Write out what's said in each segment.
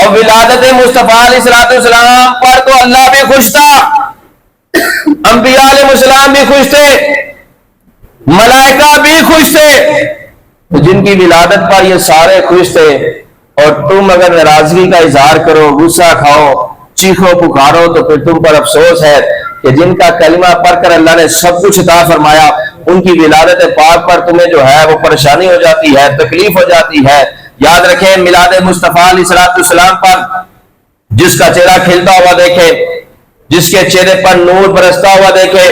اور ولادت مصطفیٰ علیہ السلام پر تو اللہ بھی خوش تھا، انبیاء علیہ السلام بھی خوش تھے، ملائکہ بھی خوش تھے، تو جن کی ولادت پر یہ سارے خوش تھے، اور تم اگر ناراضگی کا اظہار کرو، غصہ کھاؤ، چیخو پکارو، تو پھر تم پر افسوس ہے کہ جن کا کلمہ پڑھ کر اللہ نے سب کچھ عطا فرمایا، ان کی ولادت پاک پر تمہیں جو ہے وہ پریشانی ہو جاتی ہے، تکلیف ہو جاتی ہے۔ یاد رکھیں، میلاد مصطفیٰ علیہ السلام پر جس کا چہرہ کھلتا ہوا دیکھے، جس کے چہرے پر نور برستا ہوا دیکھے،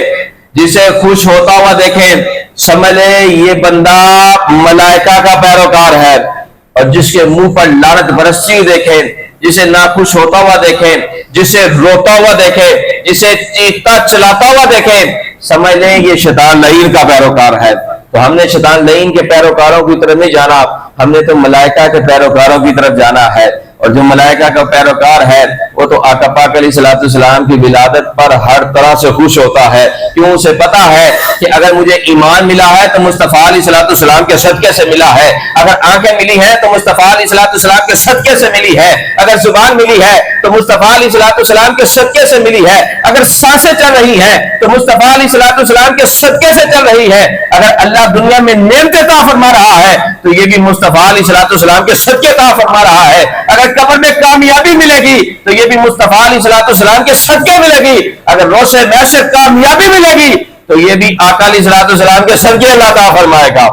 جسے خوش ہوتا ہوا دیکھے، سمجھ لے یہ بندہ ملائکہ کا پیروکار ہے۔ اور جس کے منہ پر لعنت برستی ہوئی دیکھے، جسے ناخوش ہوتا ہوا دیکھے، جسے روتا ہوا دیکھے، جسے چیختا چلاتا ہوا دیکھے، سمجھ لیں یہ شیطان لعین کا پیروکار ہے۔ تو ہم نے شیطان لعین کے پیروکاروں کی طرف نہیں جانا، ہم نے تو ملائکہ کے پیروکاروں کی طرف جانا ہے۔ اور جو ملائکہ کا پیروکار ہے وہ تو آقا پاک علیہ السلام کی ولادت پر ہر طرح سے خوش ہوتا ہے، کیوں؟ اسے پتا ہے کہ اگر مجھے ایمان ملا ہے تو مصطفیٰ علیہ السلام کے صدقے سے ملا ہے، اگر آنکھیں ملی ہیں تو مصطفیٰ علیہ السلام کے صدقے سے ملی ہے، اگر زبان ملی ہے تو مصطفیٰ علیہ السلام کے صدقے سے ملی ہے، اگر سانسیں چل رہی ہیں تو مصطفیٰ علیہ السلام کے صدقے سے چل رہی ہے، اگر اللہ دنیا میں نعمتیں عطا فرما رہا ہے تو یہ بھی مصطفیٰ علیہ السلام کے صدقے عطا فرما رہا ہے، اگر قبر میں کامیابی ملے گی تو یہ بھی مصطفیٰ علیہ السلام کے صدقے ملے گی، اگر روز محشر کامیابی ملے گی تو یہ بھی آقا علیہ السلام کے صدقے اللہ عطا فرمائے گا۔